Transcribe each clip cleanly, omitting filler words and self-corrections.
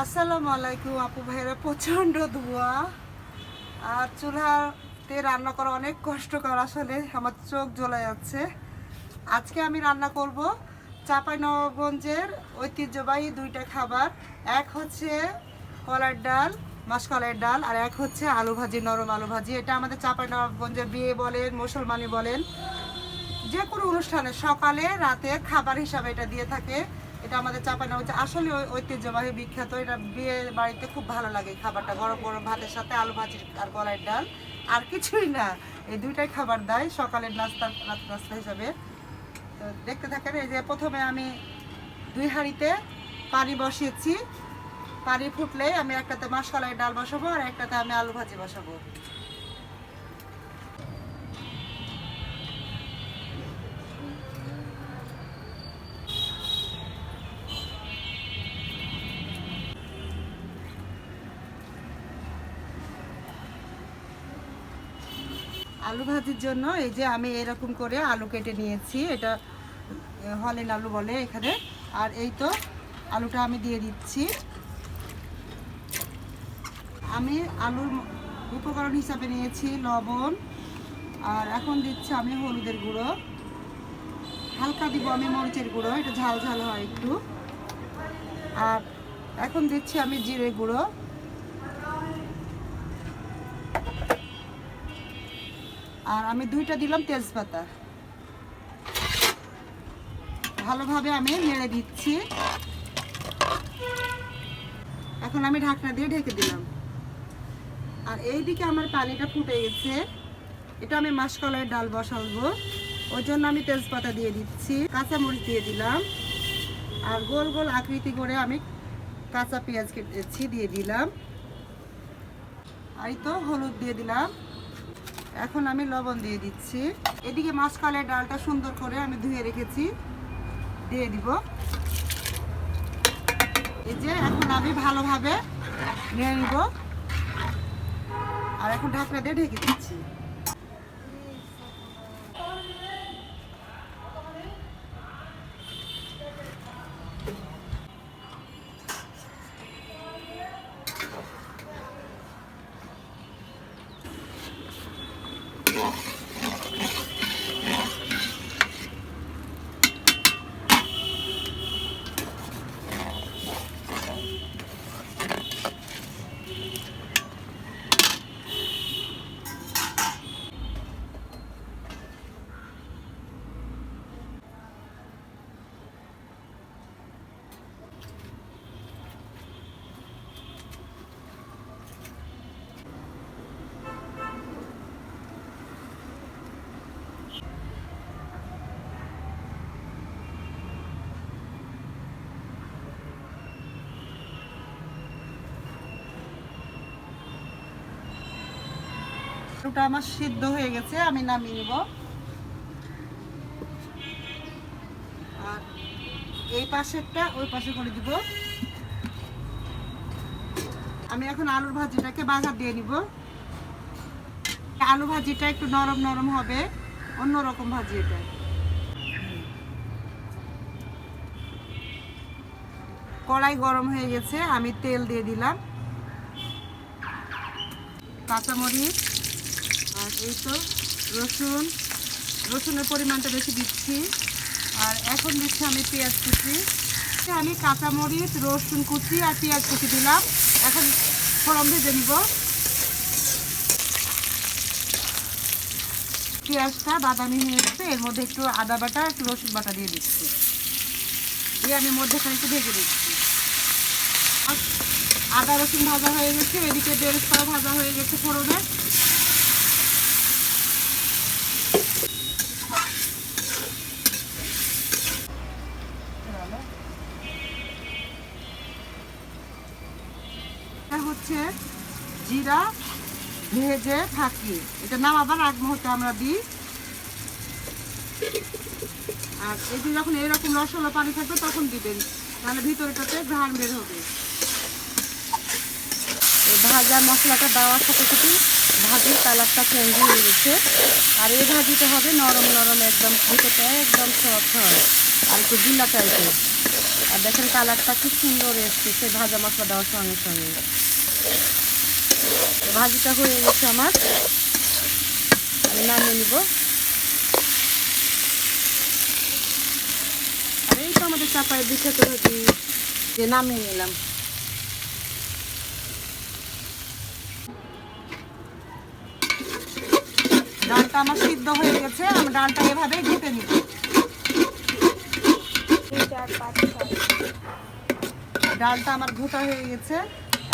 আসসালামু আলাইকুম আপু ভাইরা, প্রচণ্ড ধোঁয়া আর চুলাতে রান্না করা অনেক কষ্টকর। আসলে আমার চোখ জ্বলে যাচ্ছে। আজকে আমি রান্না করব চাঁপাইনবাবগঞ্জের ঐতিহ্যবাহী দুইটা খাবার। এক হচ্ছে কলার ডাল, মাসকলাইয়ের ডাল, আর এক হচ্ছে আলু ভাজি, নরম আলু ভাজি। এটা আমাদের চাঁপাইনবাবগঞ্জের বিয়ে বলেন, মুসলমানি বলেন, যে কোনো অনুষ্ঠানে সকালে রাতে খাবার হিসাবে এটা দিয়ে থাকে। এটা আমাদের চাঁপাইনবাবগঞ্জে আসলে ঐতিহ্যবাহী বিখ্যাত। এটা বিয়ে বাড়িতে খুব ভালো লাগে খাবারটা, গরম গরম ভাতের সাথে আলু ভাজি আর কলাইয়ের ডাল, আর কিছুই না। এই দুইটাই খাবার দেয় সকালের নাস্তা, রাত নাস্তা হিসাবে। তো দেখতে থাকেন। এই যে প্রথমে আমি 2 হাঁড়িতে পানি বসিয়েছি। পানি ফুটলে আমি একটাতে মাসকলাইয়ের ডাল বসাবো আর একটাতে আমি আলু ভাজি বসাবো। আলু ভাজির জন্য এই যে আমি এরকম করে আলু কেটে নিয়েছি। এটা হলেন আলু বলে এখানে। আর এই তো আলুটা আমি দিয়ে দিচ্ছি। আমি আলুর উপকরণ হিসাবে নিয়েছি লবণ, আর এখন দিচ্ছি আমি হলুদের গুঁড়ো, হালকা দিব আমি মরিচের গুঁড়ো, এটা ঝাল ঝাল হয় একটু। আর এখন দিচ্ছি আমি জিরে গুঁড়ো, আর আমি 2টা দিলাম তেজপাতা। ভালোভাবে আমি নেড়ে দিচ্ছি। এখন আমি ঢাকনা দিয়ে ঢেকে দিলাম। আর এইদিকে আমার পানিটা ফুটে গেছে। এটা আমি মাসকলাইয়ের ডাল বসাবো, ওই জন্য আমি তেজপাতা দিয়ে দিচ্ছি, কাঁচামরিচ দিয়ে দিলাম, আর গোল গোল আকৃতি করে আমি কাঁচা পেঁয়াজ কেটেছি দিয়ে দিলাম। এই তো হলুদ দিয়ে দিলাম। এখন আমি লবণ দিয়ে দিচ্ছি। এদিকে মাসকলাইয়ের ডালটা সুন্দর করে আমি ধুয়ে রেখেছি, দিয়ে দিব। এই যে এখন আমি ভালোভাবে নিয়ে নিব, আর এখন ঢাকনা দিয়ে ঢেকে দিচ্ছি। আলুটা আমার সিদ্ধ হয়ে গেছে, আমি নামিয়ে নেব। আর এই পাশেরটা ওই পাশে করে দিব। আমি এখন আলুর ভাজিটাকে বাগার দিয়ে নিব। আলু ভাজিটা একটু নরম নরম হবে, অন্যরকম ভাজি এটা। কড়াই গরম হয়ে গেছে, আমি তেল দিয়ে দিলাম, কাঁচামরিচ, আর এই তো রসুনের পরিমাণটা বেশি দিচ্ছি। আর এখন দিচ্ছি আমি পেঁয়াজ কুচি। আমি কাঁচামরিচ, রসুন কুচি আর পেঁয়াজ কুচি দিলাম। এখন ফোড়ন ভেজে নিব। পেঁয়াজটা বাদামি হয়ে গেছে, এর মধ্যে একটু আদা বাটা, একটু রসুন বাটা দিয়ে দিচ্ছি, দিয়ে আমি মধ্যেখানে একটু ভেজে দিচ্ছি। আদা রসুন ভাজা হয়ে গেছে, এদিকে বেরেস্তাও ভাজা হয়ে গেছে ফোড়নে। হচ্ছে জিরা ভেজে থাকি, এটা নামাবার আগ মুহূর্তে আমরা দিই। আর এই যে যখন এরকম রসলা পানি থাকবে তখন দিবেন, তাহলে ভিতরেটাতে ঘ্রাণ বের হবে। এই ভাজা মশলাটা দেওয়ার সাথে সাথে ভাজির কালারটা চেঞ্জ হয়ে গেছে। আর এই ভাজিটা হবে নরম নরম, একদম ভিতরটা একদম সফট হয় আর একটু জিলা টাইপের। আর দেখেন কালারটা খুব সুন্দর এসছে সেই ভাজা মশলা দেওয়ার সঙ্গে সঙ্গে। ভাজিটা হয়ে গেছে আমার, আমি নামিয়ে নিব। আর এই তো আমাদের চাপায় দিতে থাকি যে নামিয়ে নিলাম। ডালটা আমার সিদ্ধ হয়ে গেছে, আমি ডালটা এভাবে ঘুটে নিব। ডালটা আমার ঘুটা হয়ে গেছে,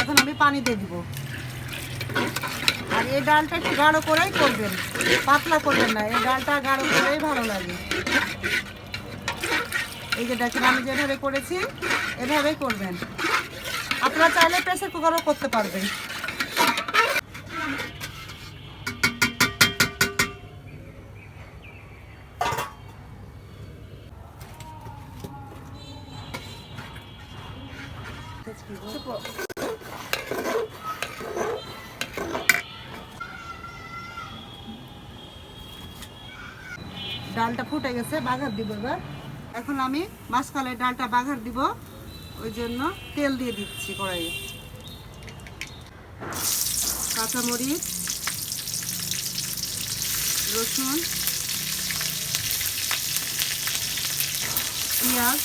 এখন আমি পানি দিয়ে দিব। আর এই ডালটা একটু গাঢ় করেই করবেন, পাতলা করবেন না, এই ডালটা গাঢ় করেই ভালো লাগে। এই যে দেখেন আমি যেভাবে করেছি এভাবেই করবেন। আপনারা চাইলে প্রেসার কুকারও করতে পারবেন। ডালটা ফুটে গেছে, বাঘার দিব এবার। এখন আমি মাঝখানে ডালটা বাঘার দিব, ওই জন্য তেল দিয়ে দিচ্ছি কড়াইয়ে। কাঁচামরিচ, রসুন, পেঁয়াজ,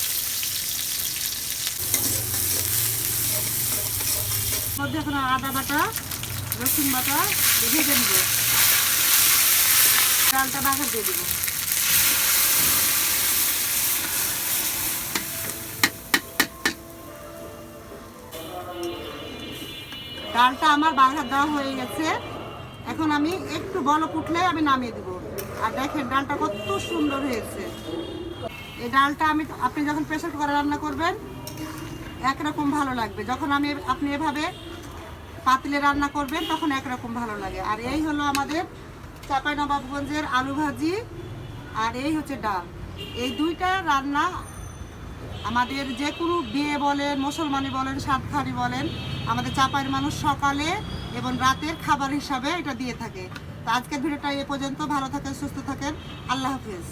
মধ্যে এখন আদা বাটা, রসুন বাটা ভেজে দিব। ডালটা বাঘার দিয়ে দিব। ডালটা আমার বাঘার দেওয়া হয়ে গেছে, এখন আমি একটু বলক উঠলে আমি নামিয়ে দেব। আর দেখেন ডালটা কত সুন্দর হয়েছে। এই ডালটা আপনি যখন প্রেসার কুকারে রান্না করবেন একরকম ভালো লাগবে, যখন আপনি এভাবে পাতিলে রান্না করবেন তখন একরকম ভালো লাগে। আর এই হলো আমাদের চাঁপাইনবাবগঞ্জের আলু ভাজি, আর এই হচ্ছে ডাল। এই দুইটা রান্না আমাদের যে কোনো বিয়ে বলেন, মুসলমানি বলেন, সাতখারি বলেন, আমাদের চাপাইয়ের মানুষ সকালে এবং রাতের খাবার হিসাবে এটা দিয়ে থাকে। তো আজকের ভিডিওটা এ পর্যন্ত। ভালো থাকেন, সুস্থ থাকেন, আল্লাহ হাফেজ।